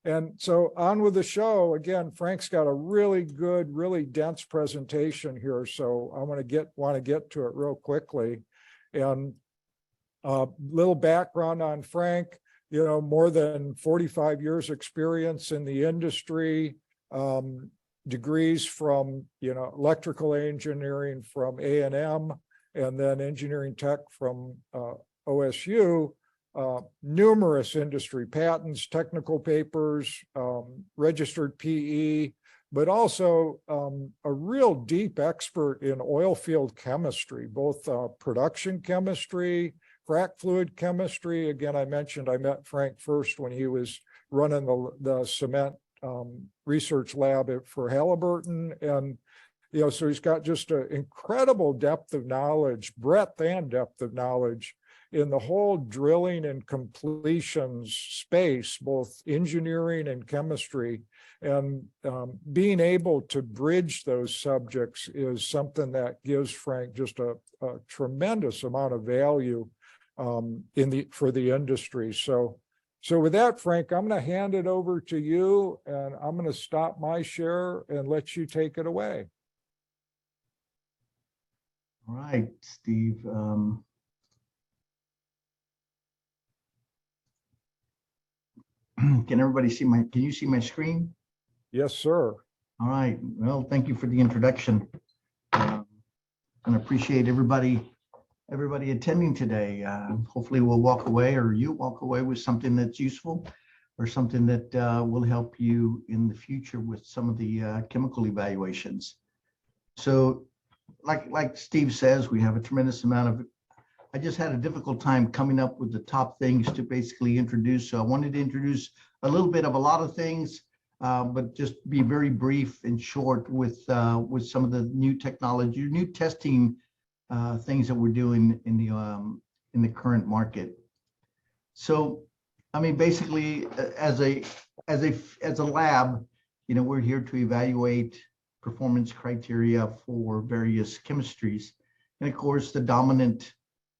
And so on with the show. Again, Frank's got a really good, really dense presentation here. So I want to get to it real quickly. And a little background on Frank, more than 45 years experience in the industry, degrees from, electrical engineering from A&M, and then engineering tech from OSU. Numerous industry patents, technical papers, registered PE, but also a real deep expert in oil field chemistry, both production chemistry, frac fluid chemistry. Again, I mentioned I met Frank first when he was running the cement research lab for Halliburton. And, so he's got just an incredible depth of knowledge, breadth and depth of knowledge in the whole drilling and completions space, both engineering and chemistry. And being able to bridge those subjects is something that gives Frank just a tremendous amount of value for the industry. So with that, Frank, I'm going to hand it over to you, and I'm going to stop my share and let you take it away. All right, Steve. Can everybody see can you see my screen? Yes, sir. All right. Well, thank you for the introduction. And appreciate everybody attending today. Hopefully we'll walk away, or you walk away, with something that's useful, or something that will help you in the future with some of the chemical evaluations. So like Steve says, we have a tremendous amount of, I just had a difficult time coming up with the top things to basically introduce. So I wanted to introduce a little bit of a lot of things, but just be very brief and short with some of the new technology, new testing things that we're doing in the current market. So, I mean, basically, as a lab, we're here to evaluate performance criteria for various chemistries, and of course, the dominant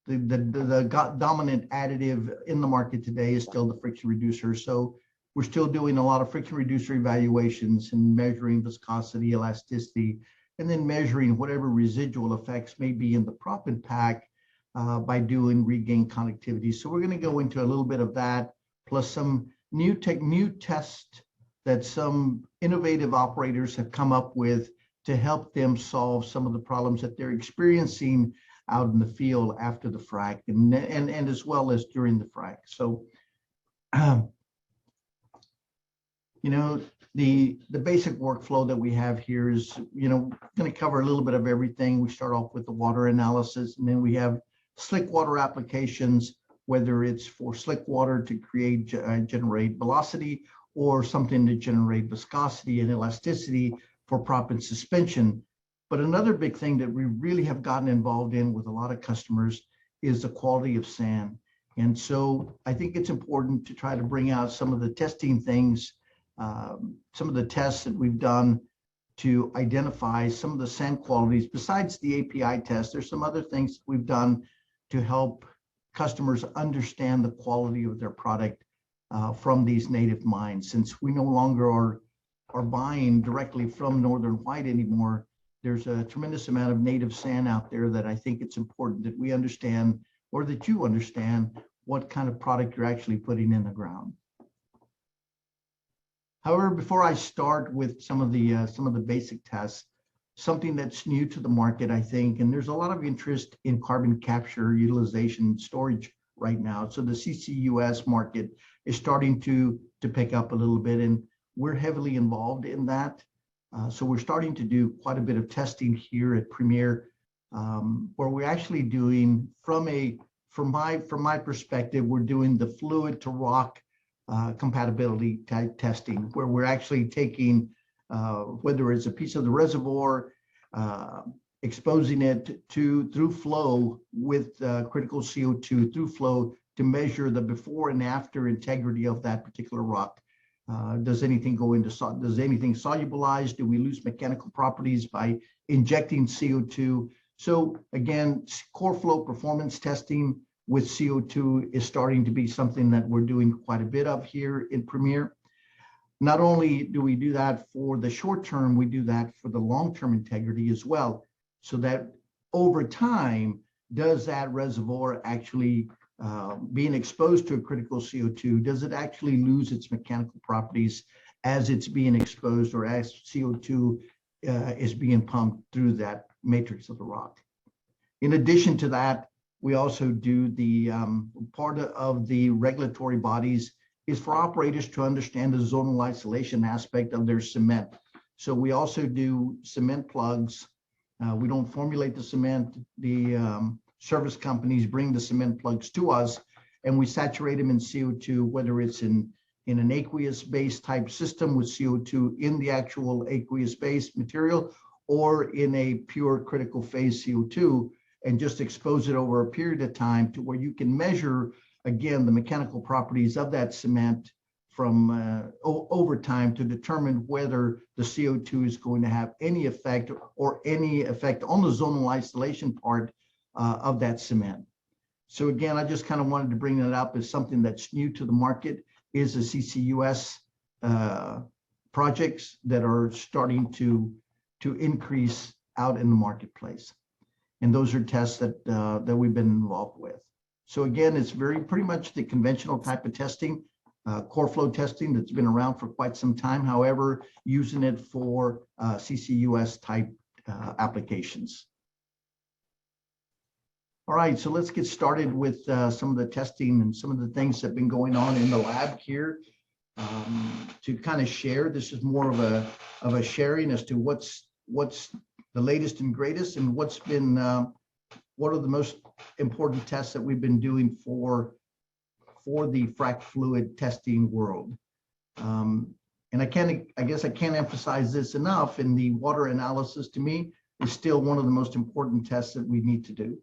additive in the market today is still the friction reducer. So we're still doing a lot of friction reducer evaluations and measuring viscosity, elasticity, and then measuring whatever residual effects may be in the proppant pack by doing regain conductivity. So we're going to go into a little bit of that, plus some new tests that some innovative operators have come up with to help them solve some of the problems that they're experiencing out in the field after the frac and as well as during the frac. So, the basic workflow that we have here is, going to cover a little bit of everything. We start off with the water analysis, and then we have slick water applications, whether it's for slick water to generate velocity, or something to generate viscosity and elasticity for proppant suspension. But another big thing that we really have gotten involved in with a lot of customers is the quality of sand. And so I think it's important to try to bring out some of the testing things, some of the tests that we've done to identify some of the sand qualities. Besides the API test, there's some other things we've done to help customers understand the quality of their product from these native mines. Since we no longer are buying directly from Northern White anymore, there's a tremendous amount of native sand out there that I think it's important that we understand, or that you understand, what kind of product you're actually putting in the ground. However, before I start with some of the basic tests, something that's new to the market, I think, and there's a lot of interest in carbon capture, utilization, storage right now. So the CCUS market is starting to pick up a little bit, and we're heavily involved in that. So we're starting to do quite a bit of testing here at Premier, where we're actually doing, from my perspective, we're doing the fluid to rock compatibility type testing, where we're actually taking, whether it's a piece of the reservoir, exposing it through flow with critical CO2 through flow to measure the before and after integrity of that particular rock. Does anything solubilize? Do we lose mechanical properties by injecting CO2? So again, core flow performance testing with CO2 is starting to be something that we're doing quite a bit of here in Premier. Not only do we do that for the short term, we do that for the long-term integrity as well, so that over time, does that reservoir actually being exposed to a critical CO2, does it actually lose its mechanical properties as it's being exposed or as CO2 is being pumped through that matrix of the rock? In addition to that, we also do the part of the regulatory bodies is for operators to understand the zonal isolation aspect of their cement. So we also do cement plugs. We don't formulate the cement. The service companies bring the cement plugs to us, and we saturate them in CO2, whether it's in an aqueous-based type system with CO2 in the actual aqueous-based material, or in a pure critical phase CO2, and just expose it over a period of time to where you can measure, again, the mechanical properties of that cement from over time to determine whether the CO2 is going to have any effect or any effect on the zonal isolation part of that cement. So again, I just kind of wanted to bring that up as something that's new to the market, is the CCUS projects that are starting to increase out in the marketplace. And those are tests that we've been involved with. So again, it's pretty much the conventional type of testing, core flow testing that's been around for quite some time. However, using it for CCUS type applications. All right, so let's get started with some of the testing and some of the things that have been going on in the lab here to kind of share. This is more of a sharing as to what's the latest and greatest, and what are the most important tests that we've been doing for the frac fluid testing world. And I guess I can't emphasize this enough, in the water analysis, to me, is still one of the most important tests that we need to do.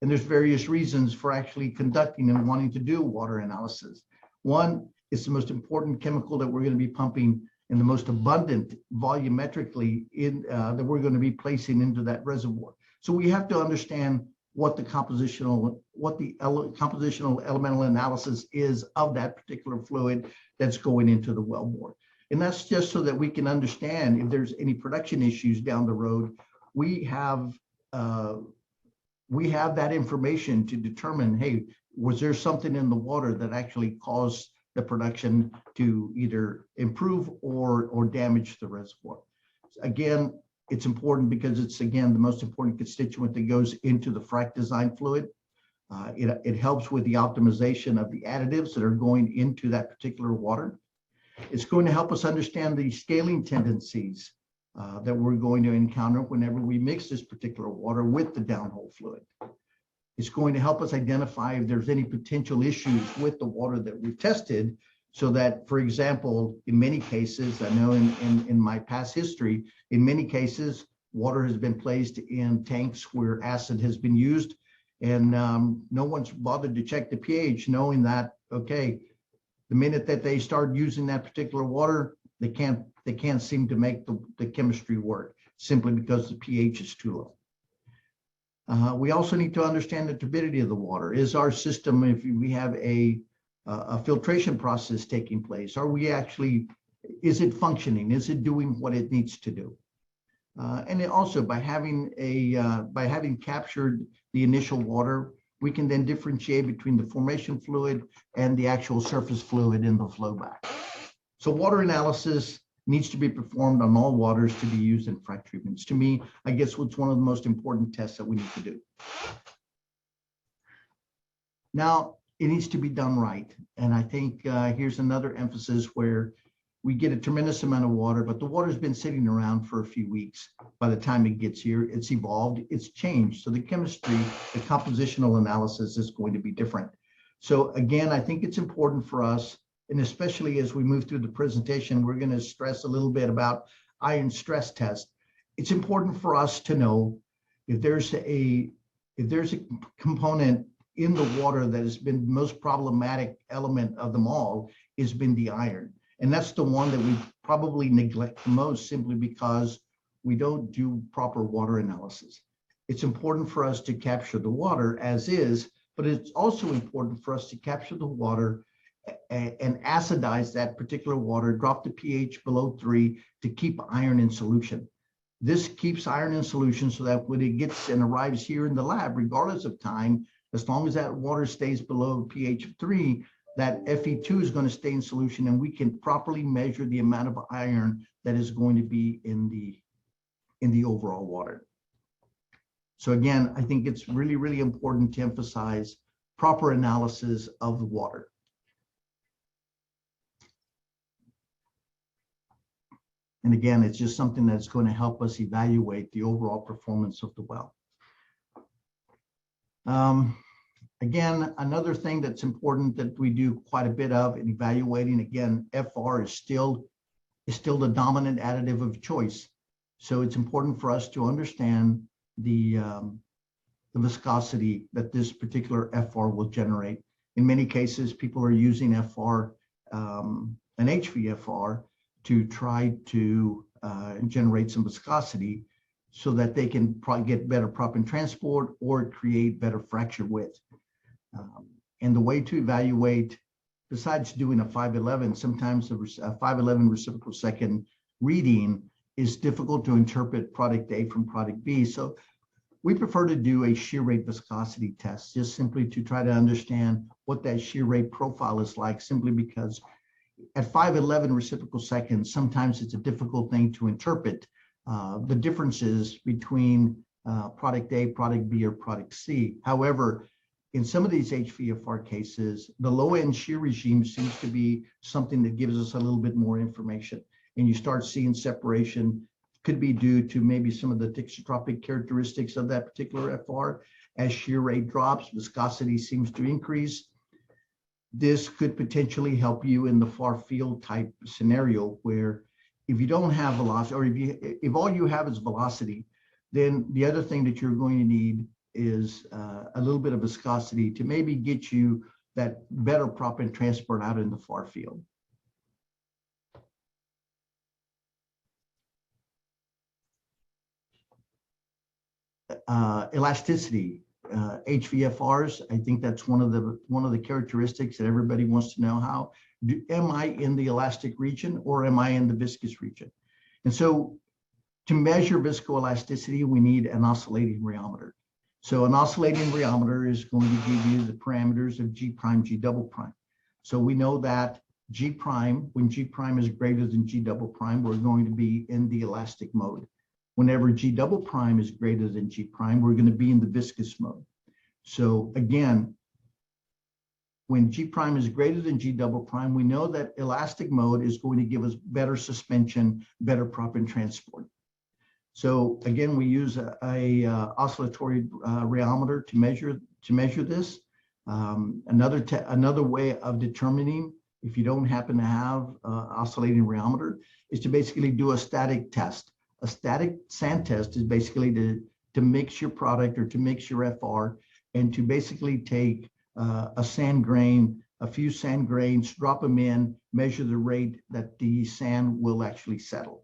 And there's various reasons for actually conducting and wanting to do water analysis. One, it's the most important chemical that we're going to be pumping in the most abundant volumetrically that we're going to be placing into that reservoir. So we have to understand what the compositional elemental analysis is of that particular fluid that's going into the wellbore. And that's just so that we can understand if there's any production issues down the road. We have that information to determine, hey, was there something in the water that actually caused the production to either improve or damage the reservoir? Again, it's important because it's, again, the most important constituent that goes into the frac design fluid. It helps with the optimization of the additives that are going into that particular water. It's going to help us understand the scaling tendencies that we're going to encounter whenever we mix this particular water with the downhole fluid. It's going to help us identify if there's any potential issues with the water that we've tested, so that, for example, in many cases, I know in my past history, in many cases, water has been placed in tanks where acid has been used, and no one's bothered to check the pH, knowing that, okay, the minute that they start using that particular water, they can't seem to make the chemistry work, simply because the pH is too low. We also need to understand the turbidity of the water. Is our system, if we have a filtration process taking place, is it functioning? Is it doing what it needs to do? And also, by having captured the initial water, we can then differentiate between the formation fluid and the actual surface fluid in the flowback. So water analysis needs to be performed on all waters to be used in frac treatments. To me, I guess it's one of the most important tests that we need to do. Now, it needs to be done right. And I think here's another emphasis where we get a tremendous amount of water, but the water's been sitting around for a few weeks. By the time it gets here, it's evolved, it's changed. So the chemistry, the compositional analysis is going to be different. So again, I think it's important for us, and especially as we move through the presentation, we're going to stress a little bit about iron stress test. It's important for us to know if there's a component in the water that has been the most problematic element of them all, has been the iron. And that's the one that we probably neglect the most, simply because we don't do proper water analysis. It's important for us to capture the water as is, but it's also important for us to capture the water and acidize that particular water, drop the pH below 3 to keep iron in solution. This keeps iron in solution so that when it gets and arrives here in the lab, regardless of time, as long as that water stays below pH of 3, that Fe2 is going to stay in solution, and we can properly measure the amount of iron that is going to be in the overall water. So again, I think it's really, really important to emphasize proper analysis of the water. And again, it's just something that's going to help us evaluate the overall performance of the well. Again, another thing that's important that we do quite a bit of in evaluating, again, FR is still the dominant additive of choice. So it's important for us to understand the viscosity that this particular FR will generate. In many cases, people are using FR, an HVFR, to try to generate some viscosity so that they can get better proppant transport or create better fracture width. And the way to evaluate, besides doing a 511, sometimes a 511 reciprocal second reading is difficult to interpret product A from product B. So we prefer to do a shear rate viscosity test, just simply to try to understand what that shear rate profile is like, simply because at 511 reciprocal seconds, sometimes it's a difficult thing to interpret the differences between product A, product B, or product C. However, in some of these HVFR cases, the low-end shear regime seems to be something that gives us a little bit more information. And you start seeing separation, could be due to maybe some of the thixotropic characteristics of that particular FR. As shear rate drops, viscosity seems to increase. This could potentially help you in the far field type scenario where if you don't have velocity, or if all you have is velocity, then the other thing that you're going to need is a little bit of viscosity to maybe get you that better proppant transport out in the far field. Elasticity, HVFRs. I think that's one of the characteristics that everybody wants to know. How am I in the elastic region or am I in the viscous region? And so to measure viscoelasticity, we need an oscillating rheometer. So an oscillating rheometer is going to give you the parameters of G prime, G double prime. So we know that G prime, when G prime is greater than G double prime, we're going to be in the elastic mode. Whenever G double prime is greater than G prime, we're going to be in the viscous mode. So again, when G prime is greater than G double prime, we know that elastic mode is going to give us better suspension, better proppant transport. So again, we use a oscillatory rheometer to measure this. Another way of determining if you don't happen to have oscillating rheometer is to basically do a static test. A static sand test is basically to mix your product or to mix your FR and to basically take a sand grain, a few sand grains, drop them in, measure the rate that the sand will actually settle.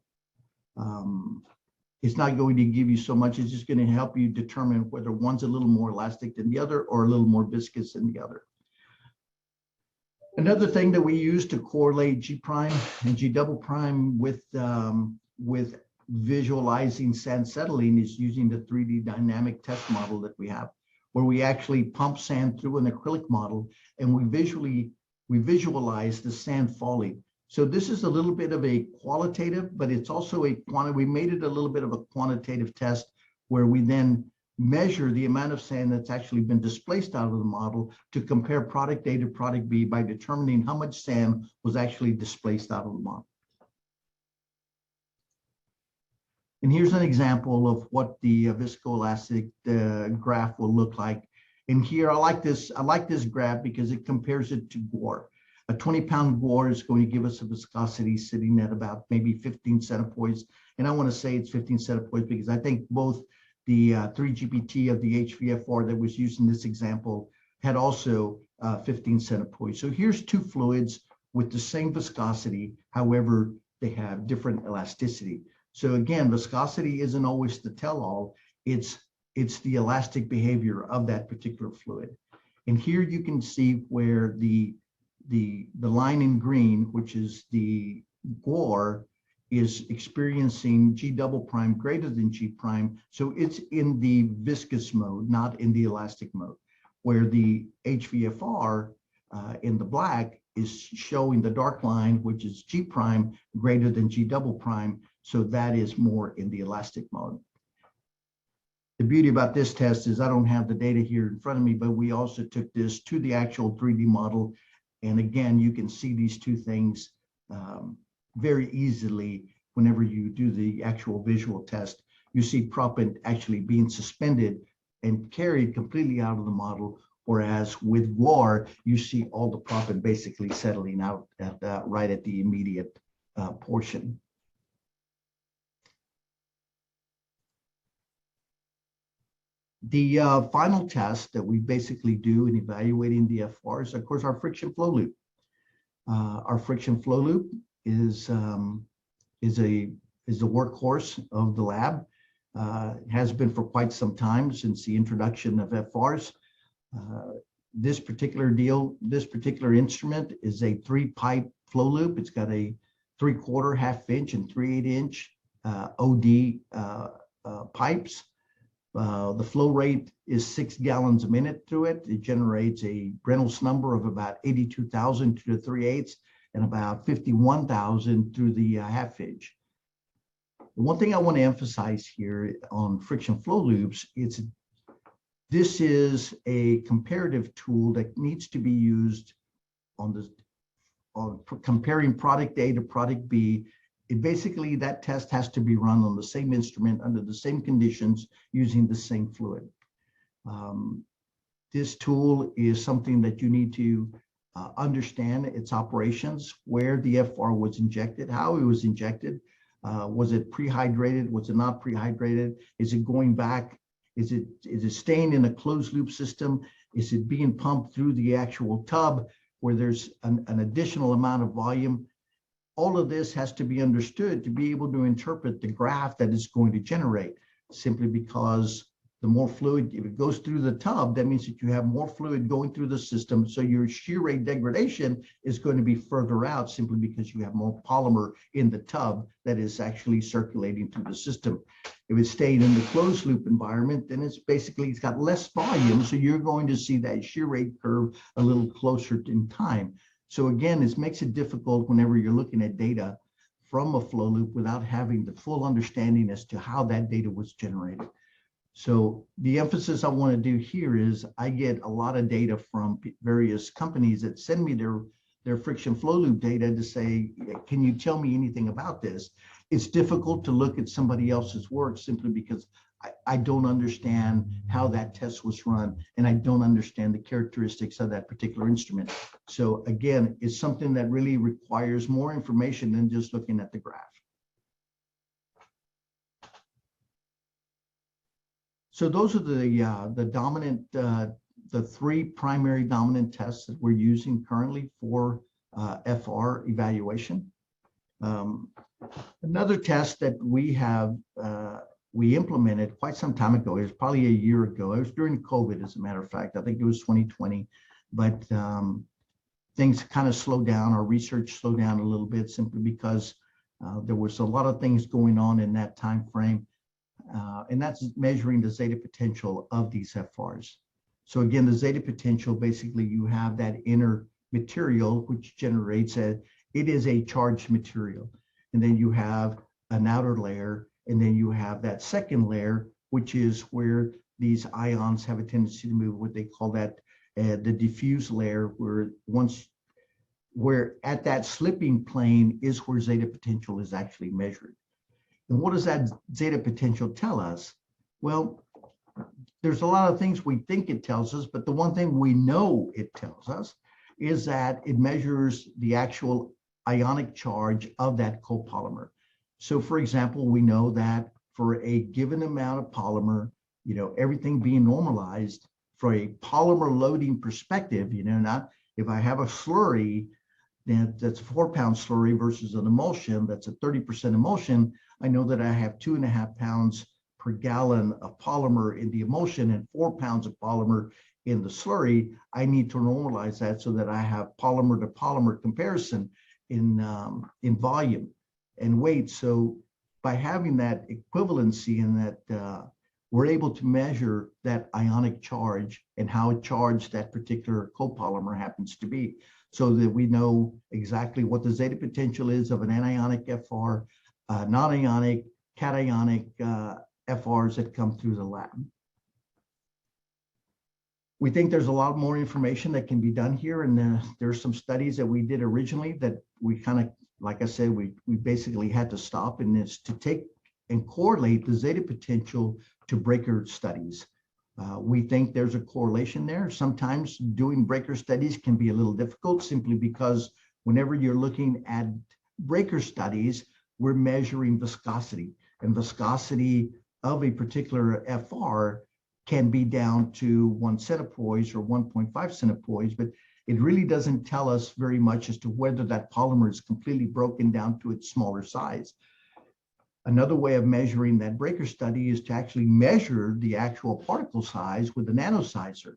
It's not going to give you so much, it's just going to help you determine whether one's a little more elastic than the other or a little more viscous than the other. Another thing that we use to correlate G prime and G double prime with visualizing sand settling is using the 3D dynamic test model that we have, where we actually pump sand through an acrylic model and we visualize the sand falling. So this is a little bit of a qualitative, but it's also we made it a little bit of a quantitative test where we then measure the amount of sand that's actually been displaced out of the model to compare product A to product B by determining how much sand was actually displaced out of the model. And here's an example of what the viscoelastic graph will look like. And here, I like this graph because it compares it to Gore. A 20-pound Gore is going to give us a viscosity sitting at about maybe 15 centipoise. And I want to say it's 15 centipoise because I think both the 3GPT of the HVFR that was used in this example had also 15 centipoise. So here's two fluids with the same viscosity. However, they have different elasticity. So again, viscosity isn't always the tell-all. It's the elastic behavior of that particular fluid. And here you can see where the the line in green, which is the guar, is experiencing G double prime greater than G prime. So it's in the viscous mode, not in the elastic mode, where the HVFR in the black is showing the dark line, which is G prime greater than G double prime. So that is more in the elastic mode. The beauty about this test is I don't have the data here in front of me, but we also took this to the actual 3D model. And again, you can see these two things very easily whenever you do the actual visual test. You see proppant actually being suspended and carried completely out of the model, whereas with guar, you see all the proppant basically settling out at right at the immediate portion. The final test that we basically do in evaluating the FR is, of course, our friction flow loop. Our friction flow loop is a workhorse of the lab. Has been for quite some time since the introduction of FRs. This particular instrument is a 3-pipe flow loop. It's got a 3/4, 1/2 inch, and 3/8 inch OD pipes. The flow rate is 6 gallons a minute through it. It generates a Reynolds number of about 82,000 to the 3/8 and about 51,000 through the 1/2 inch. One thing I want to emphasize here on friction flow loops, this is a comparative tool that needs to be used on comparing product A to product B. Basically, that test has to be run on the same instrument under the same conditions using the same fluid. This tool is something that you need to understand its operations, where the FR was injected, how it was injected. Was it prehydrated? Was it not prehydrated? Is it going back? Is it staying in a closed loop system? Is it being pumped through the actual tub where there's an additional amount of volume? All of this has to be understood to be able to interpret the graph that it's going to generate, simply because the more fluid, if it goes through the tub, that means that you have more fluid going through the system. So your shear rate degradation is going to be further out simply because you have more polymer in the tub that is actually circulating through the system. If it's staying in the closed loop environment, then it's got less volume. So you're going to see that shear rate curve a little closer in time. So again, this makes it difficult whenever you're looking at data from a flow loop without having the full understanding as to how that data was generated. So the emphasis I want to do here is I get a lot of data from various companies that send me their friction flow loop data to say, can you tell me anything about this? It's difficult to look at somebody else's work simply because I don't understand how that test was run, and I don't understand the characteristics of that particular instrument. So again, it's something that really requires more information than just looking at the graph. So those are the dominant, the 3 primary dominant tests that we're using currently for FR evaluation. Another test that we implemented quite some time ago, it was probably a year ago. It was during COVID, as a matter of fact. I think it was 2020, but things kind of slowed down. Our research slowed down a little bit simply because there was a lot of things going on in that time frame. And that's measuring the zeta potential of these FRs. So again, the zeta potential, basically you have that inner material, which generates it is a charged material. And then you have an outer layer, and then you have that second layer, which is where these ions have a tendency to move, what they call that the diffuse layer, where at that slipping plane is where zeta potential is actually measured. And what does that zeta potential tell us? Well, there's a lot of things we think it tells us, but the one thing we know it tells us is that it measures the actual ionic charge of that copolymer. So for example, we know that for a given amount of polymer, everything being normalized for a polymer loading perspective, not if I have a slurry that's a 4-pound slurry versus an emulsion that's a 30% emulsion, I know that I have 2.5 pounds per gallon of polymer in the emulsion and 4 pounds of polymer in the slurry, I need to normalize that so that I have polymer to polymer comparison in volume and weight. So by having that equivalency and that we're able to measure that ionic charge and how charged that particular copolymer happens to be, so that we know exactly what the zeta potential is of an anionic FR, non-ionic, cationic FRs that come through the lab. We think there's a lot more information that can be done here, and there's some studies that we did originally that we kind of, like I said, we basically had to stop, and it's to take and correlate the zeta potential to breaker studies. We think there's a correlation there. Sometimes doing breaker studies can be a little difficult simply because whenever you're looking at breaker studies, we're measuring viscosity, and viscosity of a particular FR can be down to 1 centipoise or 1.5 centipoise, but it really doesn't tell us very much as to whether that polymer is completely broken down to its smaller size. Another way of measuring that breaker study is to actually measure the actual particle size with a nanosizer.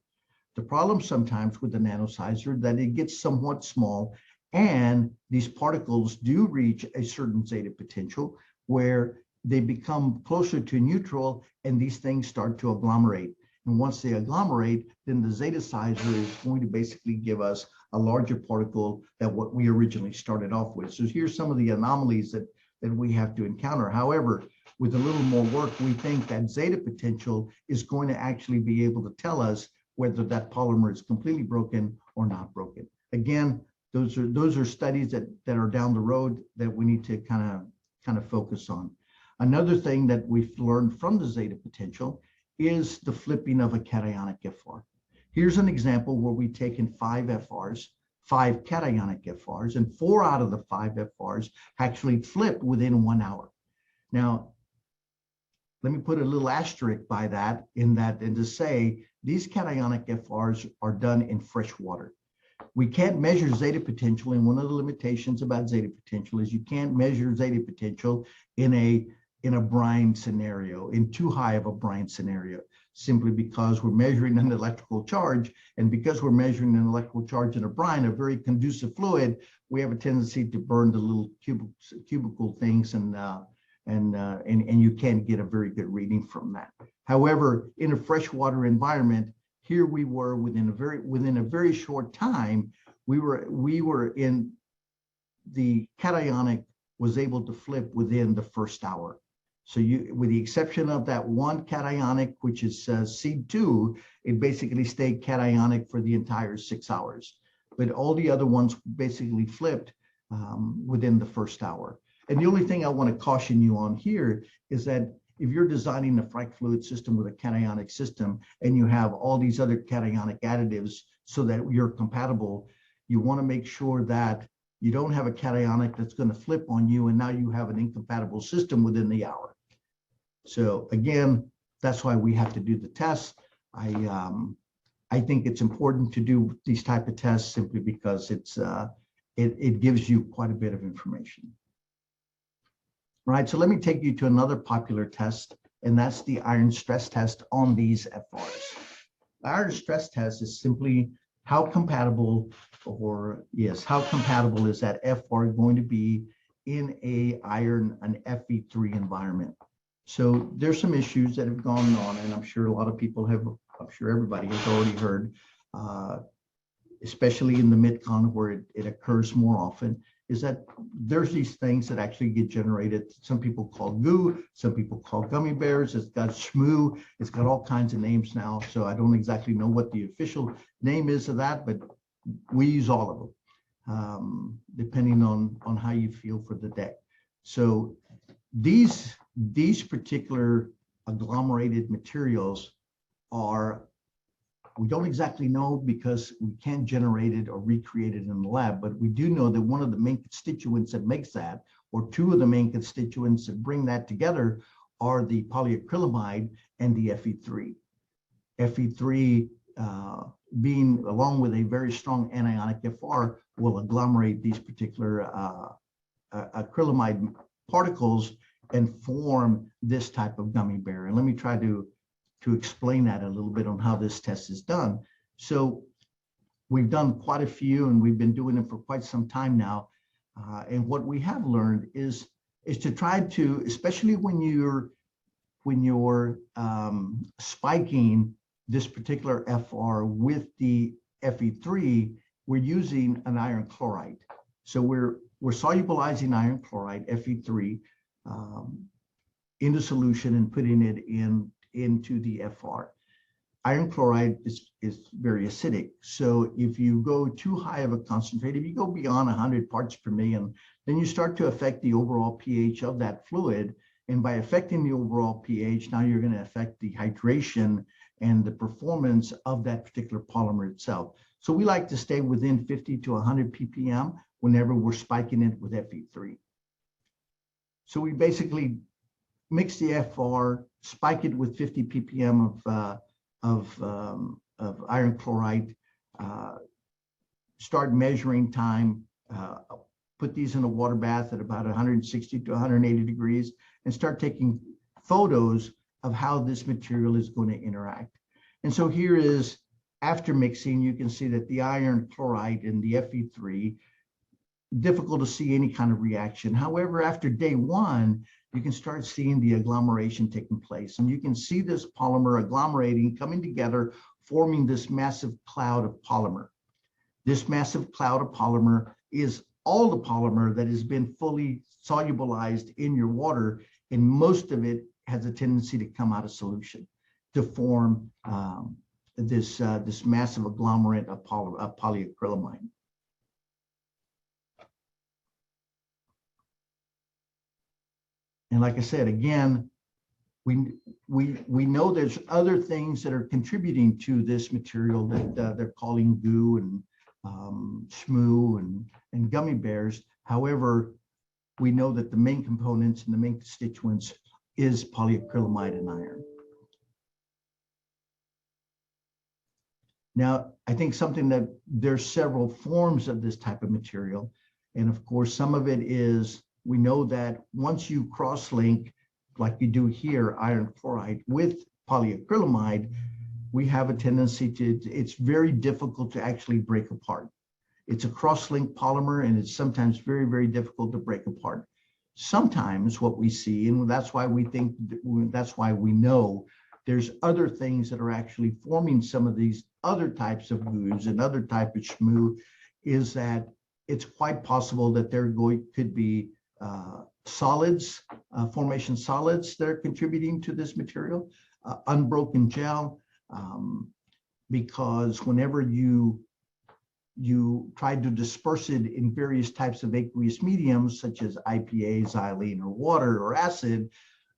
The problem sometimes with the nanosizer that it gets somewhat small, and these particles do reach a certain zeta potential where they become closer to neutral and these things start to agglomerate. And once they agglomerate, then the zeta sizer is going to basically give us a larger particle than what we originally started off with. So here's some of the anomalies that we have to encounter. However, with a little more work, we think that zeta potential is going to actually be able to tell us whether that polymer is completely broken or not broken. Again, those are studies that are down the road that we need to kind of focus on. Another thing that we've learned from the zeta potential is the flipping of a cationic FR. Here's an example where we've taken 5 FRs, 5 cationic FRs, and 4 out of the 5 FRs actually flipped within 1 hour. Now, let me put a little asterisk by that, and to say these cationic FRs are done in fresh water. We can't measure zeta potential, and one of the limitations about zeta potential is you can't measure zeta potential in a brine scenario, in too high of a brine scenario, simply because we're measuring an electrical charge, and because we're measuring an electrical charge in a brine, a very conducive fluid, we have a tendency to burn the little cubicle things, and you can't get a very good reading from that. However, in a freshwater environment, here we were within a very short time, we were in the cationic was able to flip within the first hour. So with the exception of that one cationic, which is C2, it basically stayed cationic for the entire 6 hours. But all the other ones basically flipped within the first hour. And the only thing I want to caution you on here is that if you're designing a frac fluid system with a cationic system and you have all these other cationic additives so that you're compatible, you want to make sure that you don't have a cationic that's going to flip on you and now you have an incompatible system within the hour. So again, that's why we have to do the tests. I think it's important to do these type of tests simply because it gives you quite a bit of information. Right, so let me take you to another popular test, and that's the iron stress test on these FRs. The iron stress test is simply how compatible is that FR going to be in an Fe3 environment. So there's some issues that have gone on, and I'm sure everybody has already heard, especially in the Mid-Con where it occurs more often, is that there's these things that actually get generated. Some people call goo, some people call gummy bears. It's got shmoo, it's got all kinds of names now. So I don't exactly know what the official name is of that, but we use all of them, depending on how you feel for the day. So these particular agglomerated materials we don't exactly know because we can't generate it or recreate it in the lab, but we do know that one of the main constituents that makes that, or two of the main constituents that bring that together, are the polyacrylamide and the Fe3. Fe3 being, along with a very strong anionic FR, will agglomerate these particular acrylamide particles and form this type of gummy bear. And let me try to explain that a little bit on how this test is done. So we've done quite a few, and we've been doing them for quite some time now. And what we have learned is to try to, especially when you're spiking this particular FR with the Fe3, we're using an iron chloride. So we're solubilizing iron chloride, Fe3, into solution and putting it into the FR. Iron chloride is very acidic. So if you go too high of a concentrate, if you go beyond 100 parts per million, then you start to affect the overall pH of that fluid. And by affecting the overall pH, now you're going to affect the hydration and the performance of that particular polymer itself. So we like to stay within 50 to 100 ppm whenever we're spiking it with Fe3. So we basically mix the FR, spike it with 50 ppm of iron chloride, start measuring time, put these in a water bath at about 160 to 180 degrees, and start taking photos of how this material is going to interact. And so here is, after mixing, you can see that the iron chloride and the Fe3, difficult to see any kind of reaction. However, after day one, you can start seeing the agglomeration taking place. And you can see this polymer agglomerating, coming together, forming this massive cloud of polymer. This massive cloud of polymer is all the polymer that has been fully solubilized in your water, and most of it has a tendency to come out of solution to form this massive agglomerate of polyacrylamide. And like I said, again, we know there's other things that are contributing to this material that they're calling goo and shmoo and gummy bears. However, we know that the main components and the main constituents is polyacrylamide and iron. Now, I think something that there's several forms of this type of material. And of course, some of it is, we know that once you cross-link, like you do here, iron chloride with polyacrylamide, we have a tendency to, it's very difficult to actually break apart. It's a cross-link polymer, and it's sometimes very, very difficult to break apart. Sometimes what we see, and that's why we think, that's why we know there's other things that are actually forming some of these other types of goos and other type of shmoo, is that it's quite possible that there could be solids, formation solids that are contributing to this material, unbroken gel, because whenever you try to disperse it in various types of aqueous mediums, such as IPA, xylene, or water, or acid,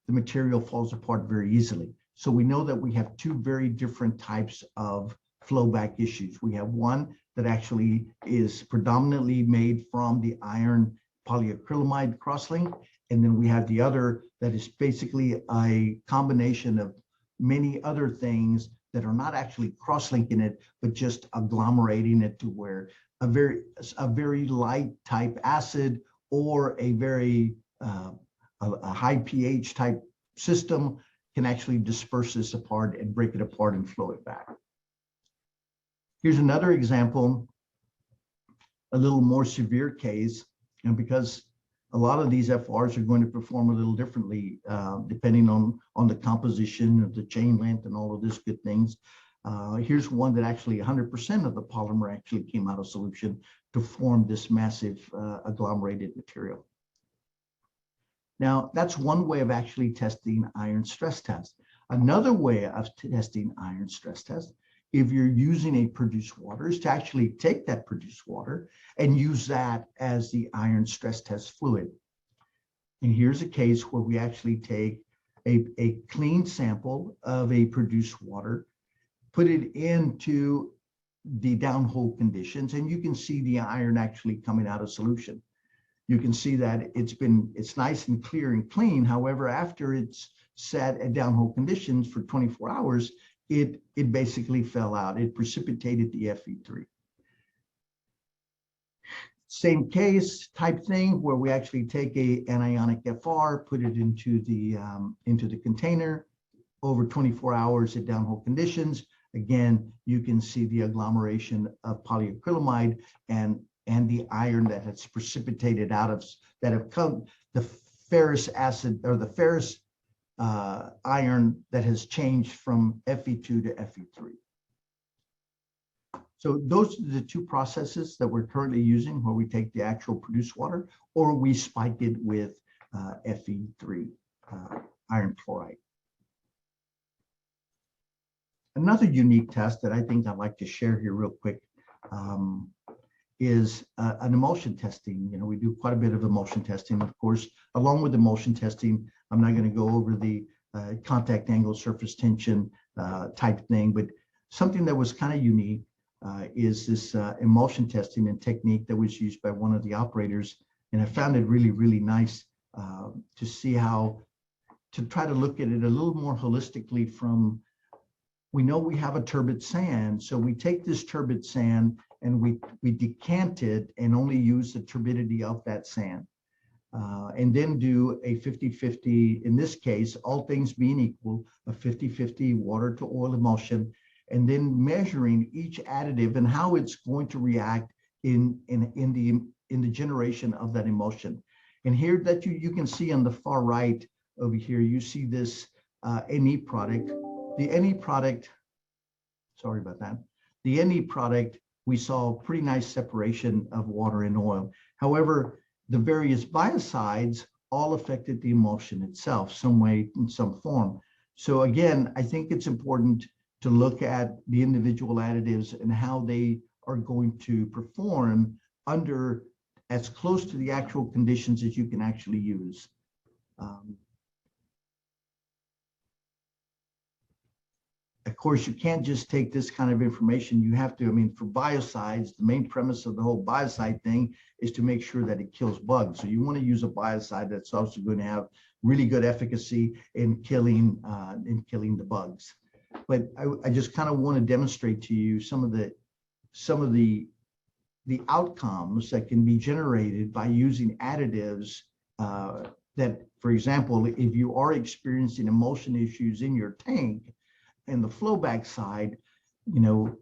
the material falls apart very easily. So we know that we have two very different types of flowback issues. We have one that actually is predominantly made from the iron polyacrylamide crosslink, and then we have the other that is basically a combination of many other things that are not actually cross-linking it, but just agglomerating it to where a very light type acid or a very a high pH type system can actually disperse this apart and break it apart and flow it back. Here's another example, a little more severe case, and because a lot of these FRs are going to perform a little differently depending on the composition of the chain length and all of this good things. Here's one that actually 100% of the polymer actually came out of solution to form this massive agglomerated material. Now, that's one way of actually testing iron stress test. Another way of testing iron stress test, if you're using a produced water, is to actually take that produced water and use that as the iron stress test fluid. And here's a case where we actually take a clean sample of a produced water, put it into the downhole conditions, and you can see the iron actually coming out of solution. You can see that it's nice and clear and clean. However, after it's set at downhole conditions for 24 hours, it basically fell out. It precipitated the Fe3. Same case type thing where we actually take a anionic FR, put it into the container over 24 hours at downhole conditions. again, you can see the agglomeration of polyacrylamide and the iron that has precipitated out of, that have come, the ferrous acid or the ferrous iron that has changed from Fe2 to Fe3. So those are the two processes that we're currently using, where we take the actual produced water or we spike it with Fe3 iron chloride. Another unique test that I think I'd like to share here real quick is an emulsion testing. You know, we do quite a bit of emulsion testing. Of course, along with emulsion testing, I'm not going to go over the contact angle, surface tension type thing, but something that was kind of unique is this emulsion testing and technique that was used by one of the operators. And I found it really, really nice to see how to try to look at it a little more holistically from, we know we have a turbid sand, so we take this turbid sand and we decant it and only use the turbidity of that sand. And then do a 50-50, in this case, all things being equal, a 50-50 water to oil emulsion, and then measuring each additive and how it's going to react in the generation of that emulsion. And here that you can see on the far right over here, you see this NE product. The NE product, sorry about that. The NE product, we saw pretty nice separation of water and oil. However, the various biocides all affected the emulsion itself some way, in some form. So again, I think it's important to look at the individual additives and how they are going to perform under as close to the actual conditions as you can actually use. Of course, you can't just take this kind of information. You have to, I mean, for biocides, the main premise of the whole biocide thing is to make sure that it kills bugs. So you want to use a biocide that's also going to have really good efficacy in killing the bugs. But I just kind of want to demonstrate to you some of the outcomes that can be generated by using additives that, for example, if you are experiencing emulsion issues in your tank and the flowback side, you know,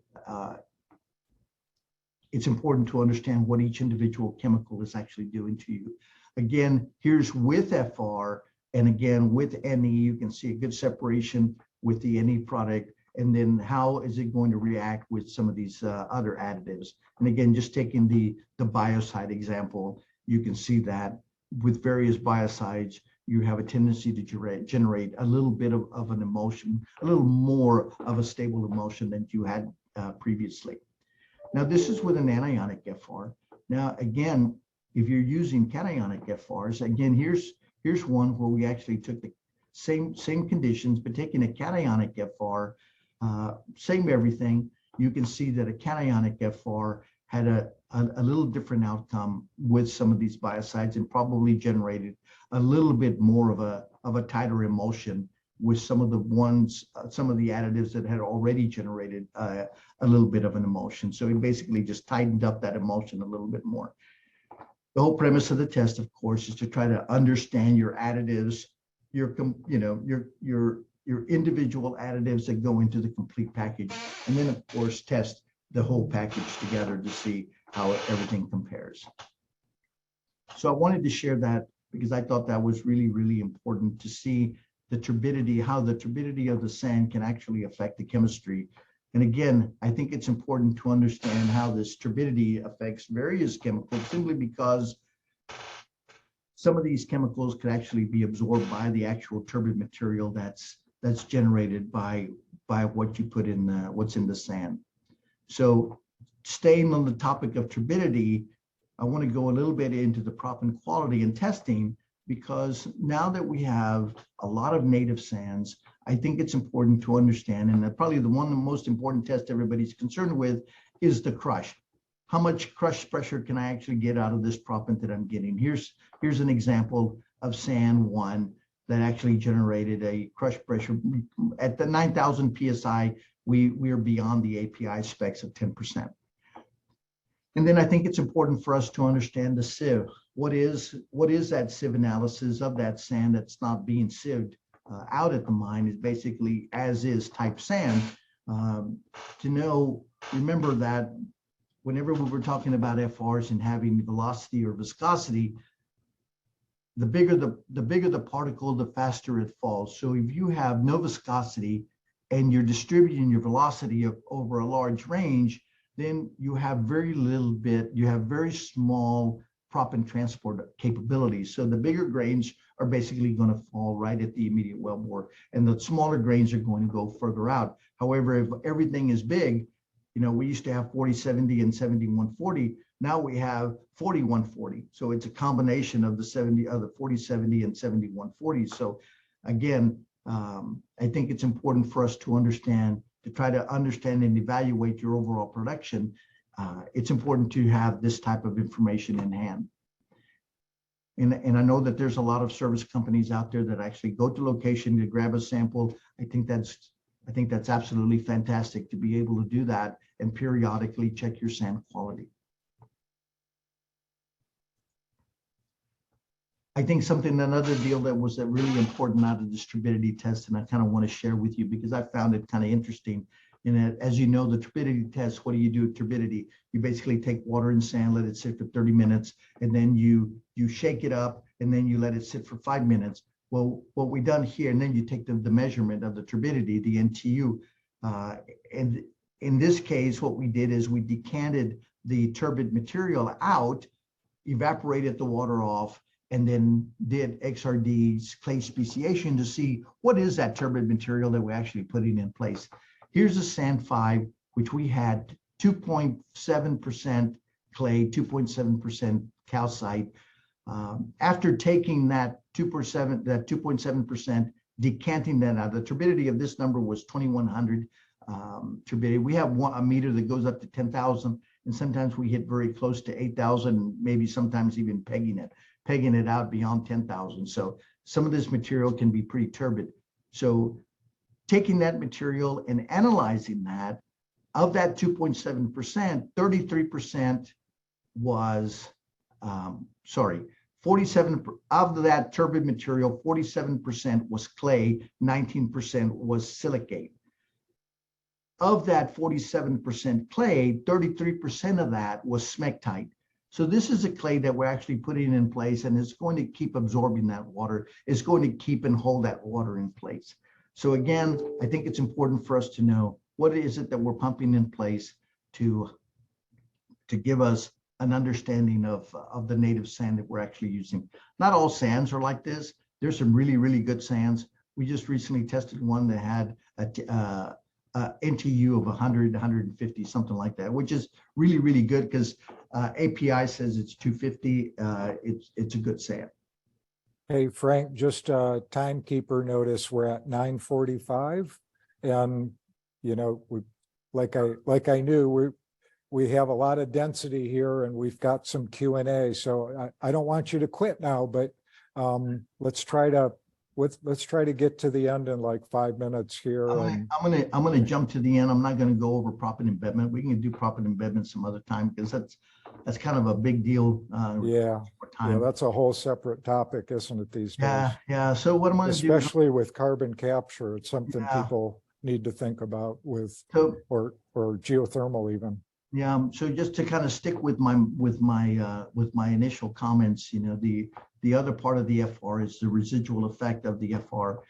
it's important to understand what each individual chemical is actually doing to you. Again, here's with FR, and again, with NE, you can see a good separation with the NE product, and then how is it going to react with some of these other additives. And again, just taking the biocide example, you can see that with various biocides, you have a tendency to generate a little bit of an emulsion, a little more of a stable emulsion than you had previously. Now, this is with an anionic FR. Now, again, if you're using cationic FRs, again, here's one where we actually took the same conditions, but taking a cationic FR, same everything, you can see that a cationic FR had a little different outcome with some of these biocides and probably generated a little bit more of a tighter emulsion with some of the additives that had already generated a little bit of an emulsion. So it basically just tightened up that emulsion a little bit more. The whole premise of the test, of course, is to try to understand your additives, your individual additives that go into the complete package, and then of course test the whole package together to see how everything compares. So I wanted to share that because I thought that was really, really important to see the turbidity, how the turbidity of the sand can actually affect the chemistry. And again, I think it's important to understand how this turbidity affects various chemicals, simply because some of these chemicals could actually be absorbed by the actual turbid material that's generated by what you put in what's in the sand. So staying on the topic of turbidity, I want to go a little bit into the proppant quality and testing, because now that we have a lot of native sands, I think it's important to understand, and probably the most important test everybody's concerned with is the crush. How much crush pressure can I actually get out of this proppant that I'm getting? Here's an example of sand 1 that actually generated a crush pressure at the 9,000 PSI. We are beyond the API specs of 10%. And then I think it's important for us to understand the sieve. What is that sieve analysis of that sand that's not being sieved out at the mine? Is basically as is type sand, To know, remember that whenever we were talking about FRs and having velocity or viscosity, the bigger the particle, the faster it falls. So if you have no viscosity and you're distributing your velocity over a large range, then you have you have very small proppant transport capabilities. So the bigger grains are basically going to fall right at the immediate wellbore, and the smaller grains are going to go further out. However, if everything is big, we used to have 40-70 and 71-40. Now we have 41-40. So it's a combination of the 40-70 and 71-40. So again, I think it's important for us to try to understand and evaluate your overall production. It's important to have this type of information in hand. And I know that there's a lot of service companies out there that actually go to location to grab a sample. I think that's absolutely fantastic to be able to do that and periodically check your sand quality. I think another deal that was really important out of this turbidity test, and I kind of want to share with you because I found it kind of interesting. In that, as you know, the turbidity test, what do you do with turbidity? You basically take water and sand, let it sit for 30 minutes, and then you shake it up, and then you let it sit for 5 minutes. Well, what we done here, and then you take the measurement of the turbidity, the NTU, and in this case, what we did is we decanted the turbid material out, evaporated the water off, and then did XRD clay speciation to see what is that turbid material that we're actually putting in place. Here's a sand 5, which we had 2.7% clay, 2.7% calcite. After taking that 2.7%, decanting that out, the turbidity of this number was 2100 turbidity. We have a meter that goes up to 10,000, and sometimes we hit very close to 8,000, maybe sometimes even pegging it out beyond 10,000. So some of this material can be pretty turbid. So taking that material and analyzing that, of that 2.7%, 33% was, 47 of that turbid material, 47% was clay, 19% was silicate. Of that 47% clay, 33% of that was smectite. So this is a clay that we're actually putting in place, and it's going to keep absorbing that water. It's going to keep and hold that water in place. So again, I think it's important for us to know what is it that we're pumping in place to give us an understanding of the native sand that we're actually using. Not all sands are like this. There's some really, really good sands. We just recently tested one that had a NTU of 100, 150, something like that, which is really, really good because API says it's 250. It's a good sand. Hey, Frank, just a timekeeper notice, we're at 9:45, and like I knew, we have a lot of density here, and we've got some Q&A. So I don't want you to quit now, but let's try to get to the end in like 5 minutes here. I'm gonna jump to the end. I'm not gonna go over proppant embedment. We can do proppant embedment some other time because that's kind of a big deal. Yeah, that's a whole separate topic, isn't it, these days? Yeah. So what I'm gonna do, especially with carbon capture, it's something people need to think about with, or geothermal even. Yeah. So just to kind of stick with my initial comments, the other part of the FR is the residual effect of the FR.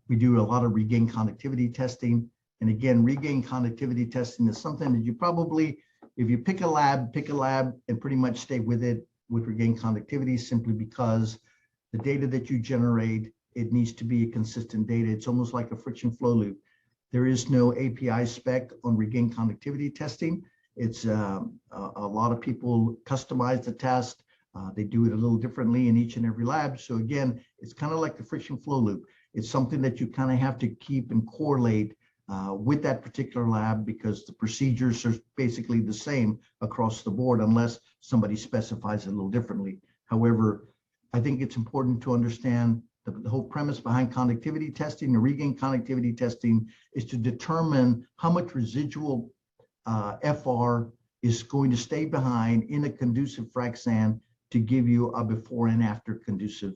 We do a lot of regain conductivity testing. And again, regain conductivity testing is something that you probably, if you pick a lab and pretty much stay with it with regain conductivity, simply because the data that you generate, it needs to be a consistent data. It's almost like a friction flow loop. There is no API spec on regain conductivity testing. It's a lot of people customize the test. They do it a little differently in each and every lab. So again, it's kind of like the friction flow loop. It's something that you kind of have to keep and correlate with that particular lab because the procedures are basically the same across the board unless somebody specifies it a little differently. However, I think it's important to understand the whole premise behind conductivity testing, the regain conductivity testing, is to determine how much residual FR is going to stay behind in a conducive frac sand to give you a before and after conducive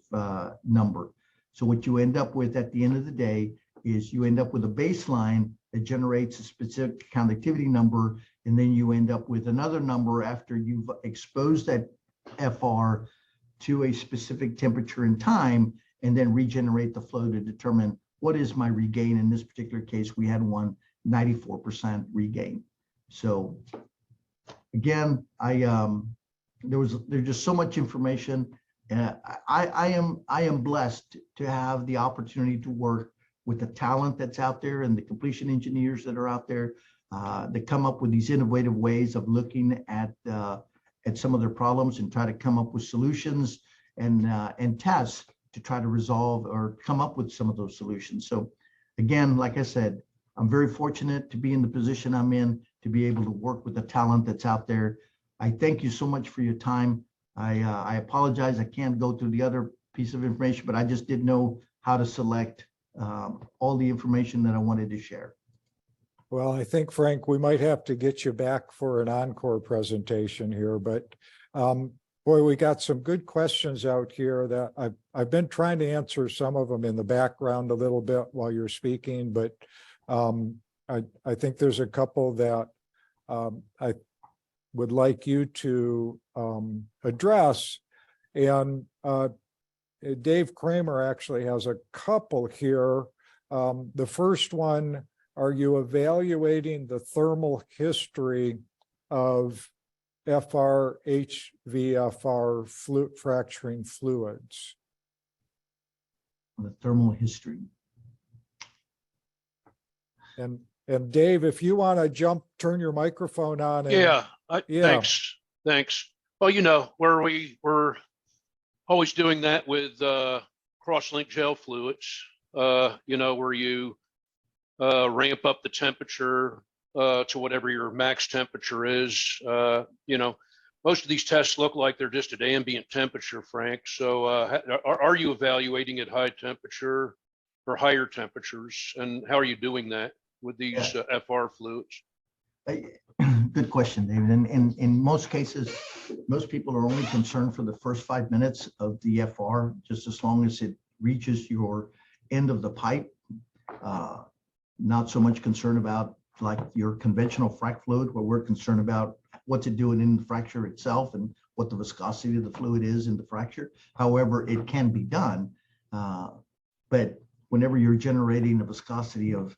number. So what you end up with at the end of the day is you end up with a baseline that generates a specific conductivity number, and then you end up with another number after you've exposed that FR to a specific temperature and time, and then regenerate the flow to determine what is my regain. In this particular case, we had 94% regain. So again, there's just so much information. I am blessed to have the opportunity to work with the talent that's out there and the completion engineers that are out there that come up with these innovative ways of looking at some of their problems and try to come up with solutions and tests to try to resolve or come up with some of those solutions. So again, like I said, I'm very fortunate to be in the position I'm in, to be able to work with the talent that's out there. I thank you so much for your time. I apologize, I can't go through the other piece of information, but I just didn't know how to select all the information that I wanted to share. Well, I think, Frank, we might have to get you back for an encore presentation here, but boy, we got some good questions out here that I've been trying to answer some of them in the background a little bit while you're speaking, but I think there's a couple that I would like you to address. And Dave Kramer actually has a couple here. The first one, are you evaluating the thermal history of FR, HVFR fracturing fluids? The thermal history. And Dave, if you want to turn your microphone on. And, Thanks. Well, you know, we're always doing that with cross-link gel fluids, you know, where you ramp up the temperature to whatever your max temperature is. You know, most of these tests look like they're just at ambient temperature, Frank. So are you evaluating at high temperature or higher temperatures? And how are you doing that with these FR fluids? Good question, David. And in most cases, most people are only concerned for the first 5 minutes of the FR, just as long as it reaches your end of the pipe. Not so much concerned about like your conventional frac fluid, where we're concerned about what's it doing in the fracture itself and what the viscosity of the fluid is in the fracture. However, it can be done. But whenever you're generating a viscosity of,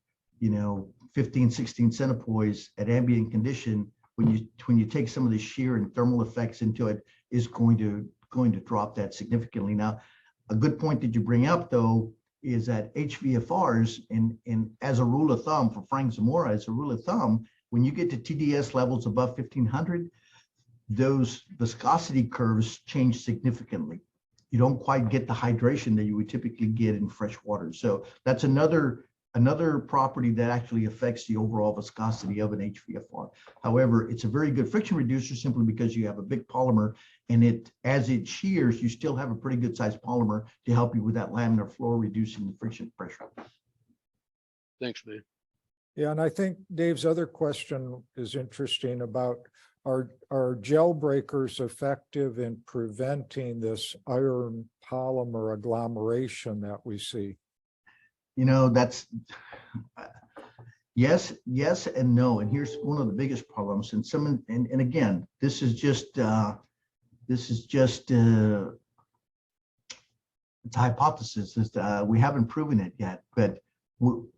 15, 16 centipoise at ambient condition, when you take some of the shear and thermal effects into it, is going to drop that significantly. Now, a good point that you bring up though is that HVFRs, and as a rule of thumb for Frank Zamora, as a rule of thumb, when you get to TDS levels above 1500, those viscosity curves change significantly. You don't quite get the hydration that you would typically get in fresh water. So that's another property that actually affects the overall viscosity of an HVFR. However, it's a very good friction reducer simply because you have a big polymer, and as it shears, you still have a pretty good sized polymer to help you with that laminar flow, reducing the friction pressure. Thanks, man. Yeah, and I think Dave's other question is interesting about are gel breakers effective in preventing this iron polymer agglomeration that we see? That's yes and no. And here's one of the biggest problems. And again, this is just it's a hypothesis. We haven't proven it yet, but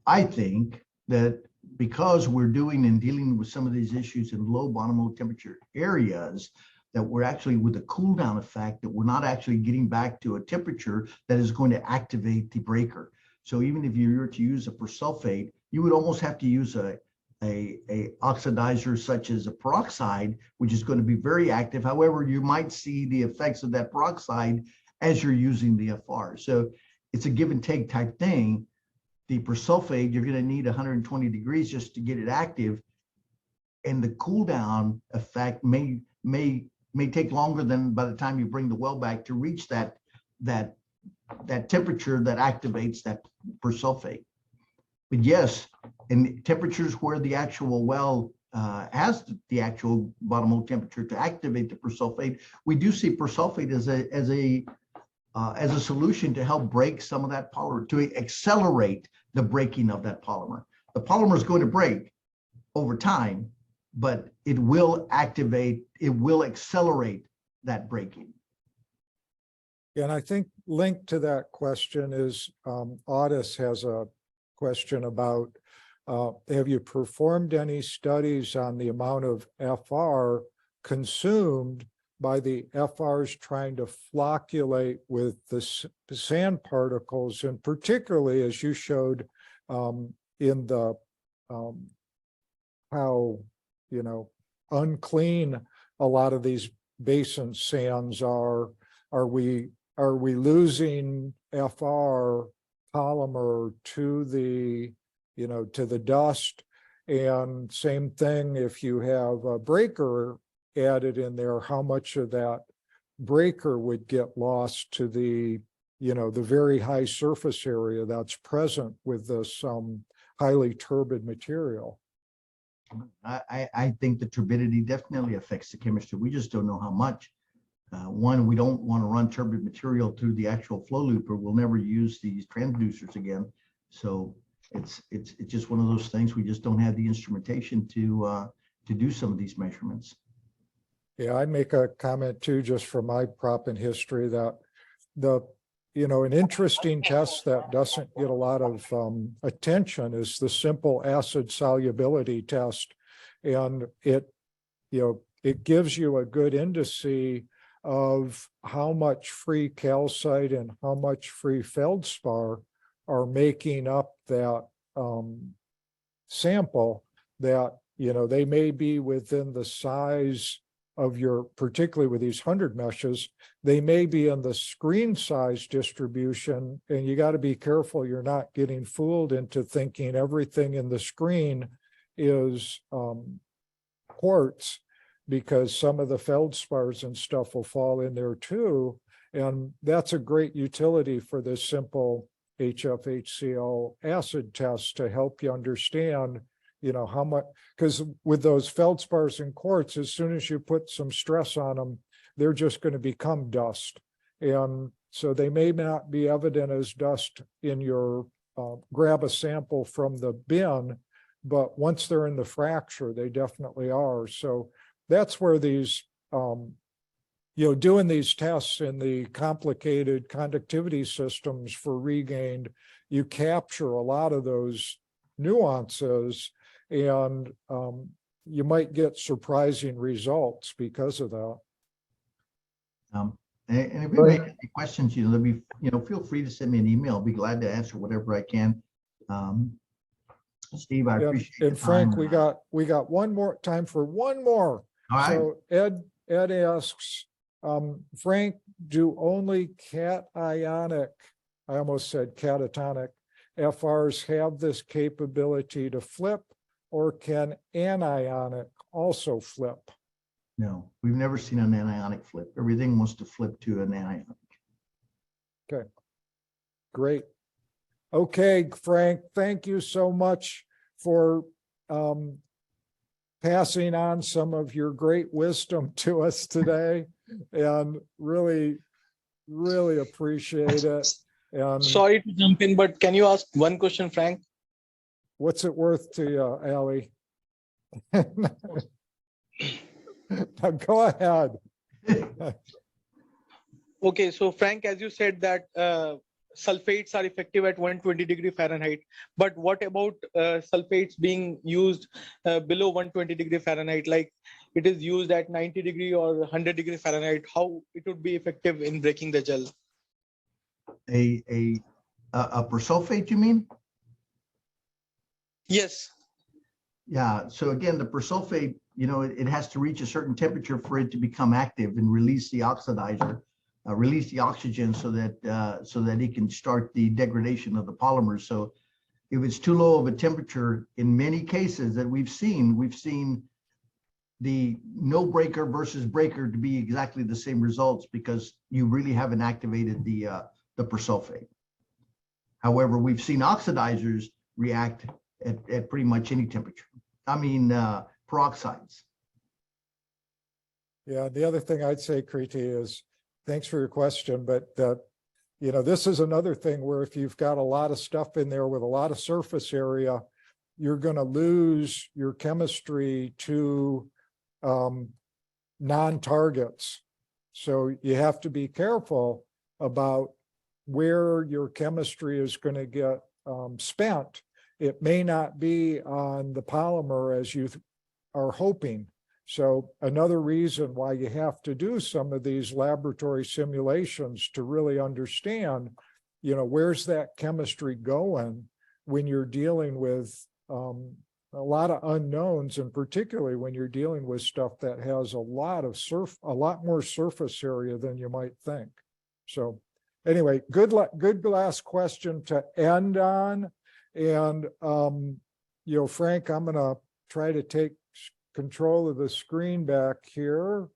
I think that because we're doing and dealing with some of these issues in low bottom low temperature areas, that we're actually with the cool down effect, that we're not actually getting back to a temperature that is going to activate the breaker. So even if you were to use a persulfate, you would almost have to use a oxidizer such as a peroxide, which is going to be very active. However, you might see the effects of that peroxide as you're using the FR. So it's a give and take type thing. The persulfate, you're going to need 120 degrees just to get it active. And the cool down effect may take longer than by the time you bring the well back to reach that temperature that activates that persulfate. But yes, in temperatures where the actual well has the actual bottom hole temperature to activate the persulfate, we do see persulfate as as a solution to help break some of that polymer, to accelerate the breaking of that polymer. The polymer is going to break over time, but it will accelerate that breaking. And I think linked to that question is Audis has a question about, have you performed any studies on the amount of FR consumed by the FRs trying to flocculate with the sand particles, and particularly as you showed in the how, you know, unclean a lot of these basin sands are. Are we losing FR polymer to the, you know, to the dust? And same thing if you have a breaker added in there, how much of that breaker would get lost to the, you know, the very high surface area that's present with this highly turbid material? I think the turbidity definitely affects the chemistry. We just don't know how much. One, we don't want to run turbid material through the actual flow loop, or we'll never use these transducers again. So it's just one of those things. We just don't have the instrumentation to do some of these measurements. Yeah, I make a comment too, just from my proppant history, that the, you know, an interesting test that doesn't get a lot of attention is the simple acid solubility test. And it, you know, it gives you a good indice of how much free calcite and how much free feldspar are making up that sample, that, you know, they may be within the size of your, particularly with these 100 meshes, they may be in the screen size distribution, and you got to be careful you're not getting fooled into thinking everything in the screen is quartz, because some of the feldspars and stuff will fall in there too. And that's a great utility for this simple HFHCl acid test to help you understand, you know, how much, because with those feldspars and quartz, as soon as you put some stress on them, they're just going to become dust. And so they may not be evident as dust in your grab a sample from the bin, but once they're in the fracture, they definitely are. So that's where these, you know, doing these tests in the complicated conductivity systems for regained, you capture a lot of those nuances, and you might get surprising results because of that. And if you have any questions, you know, let me, you know, feel free to send me an email. I'll be glad to answer whatever I can. Steve, I appreciate it. And Frank, we got one more time for one more. All right. So Ed asks, Frank, do only cationic, I almost said catatonic, FRs have this capability to flip, or can anionic also flip? No, we've never seen an anionic flip. Everything wants to flip to an anionic. Okay, great. Okay, Frank, thank you so much for passing on some of your great wisdom to us today, and really, really appreciate it. And sorry to jump in, but can you ask one question, Frank? what's it worth to you, Ali? Now go ahead. Okay, so Frank, as you said that sulfates are effective at 120 Fahrenheit, but what about sulfates being used below 120 Fahrenheit, like it is used at 90 or 100 Fahrenheit? How it would be effective in breaking the gel? A persulfate, you mean? Yes. Yeah. So again, the persulfate, you know, it has to reach a certain temperature for it to become active and release the oxidizer, release the oxygen, so that it can start the degradation of the polymers. So if it's too low of a temperature, in many cases that we've seen the no breaker versus breaker to be exactly the same results, because you really haven't activated the persulfate. However, we've seen oxidizers react at pretty much any temperature. I mean, peroxides. Yeah, the other thing I'd say, Kriti, is thanks for your question, but you know, this is another thing where if you've got a lot of stuff in there with a lot of surface area, you're going to lose your chemistry to non-targets. So you have to be careful about where your chemistry is going to get spent. It may not be on the polymer as you are hoping. So another reason why you have to do some of these laboratory simulations to really understand, you know, where's that chemistry going when you're dealing with a lot of unknowns, and particularly when you're dealing with stuff that has a lot more surface area than you might think. So anyway, good last question to end on. And, you know, Frank, I'm going to try to take control of the screen back here.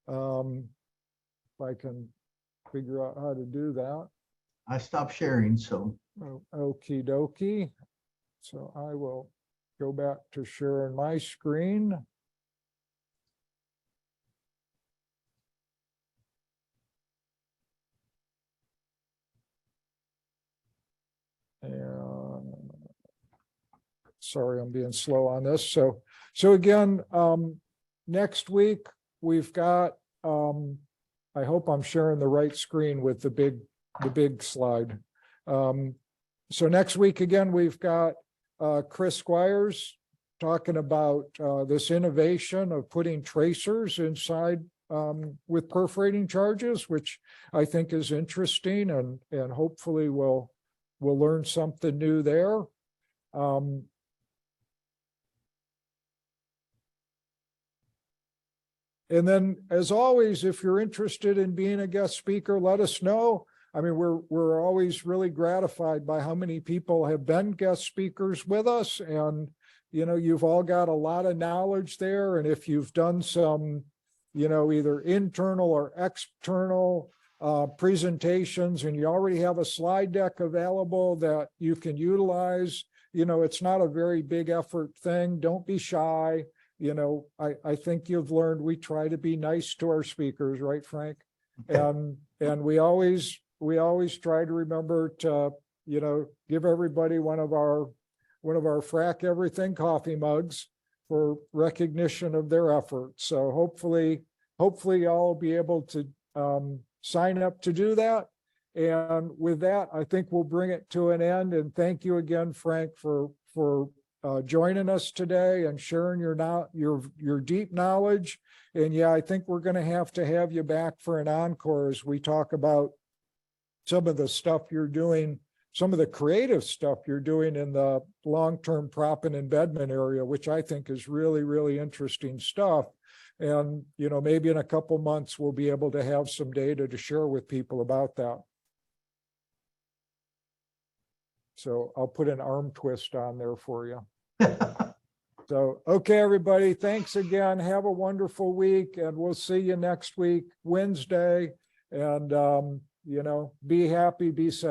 If I can figure out how to do that. I stopped sharing, so. Okie dokie. So I will go back to sharing my screen. And sorry, I'm being slow on this. So again, next week we've got, I hope I'm sharing the right screen with the big slide. So next week, again, we've got Chris Squires talking about this innovation of putting tracers inside with perforating charges, which I think is interesting, and hopefully we'll learn something new there. And then, as always, if you're interested in being a guest speaker, let us know. I mean, we're always really gratified by how many people have been guest speakers with us, and you know, you've all got a lot of knowledge there. And if you've done some, you know, either internal or external presentations, and you already have a slide deck available that you can utilize, you know, it's not a very big effort thing. Don't be shy. You know, I think you've learned we try to be nice to our speakers, right, Frank? And we always try to remember to, you know, give everybody one of our Frac Everything coffee mugs for recognition of their efforts. So hopefully y'all will be able to sign up to do that. And with that, I think we'll bring it to an end. And thank you again, Frank, for joining us today and sharing your deep knowledge. And yeah, I think we're going to have you back for an encore as we talk about some of the stuff you're doing, some of the creative stuff you're doing in the long-term proppant embedment area, which I think is really, really interesting stuff. And, you know, maybe in a couple months, we'll be able to have some data to share with people about that. So I'll put an arm twist on there for you. So, okay, everybody, thanks again. Have a wonderful week, and we'll see you next week, Wednesday. And, you know, be happy, be safe.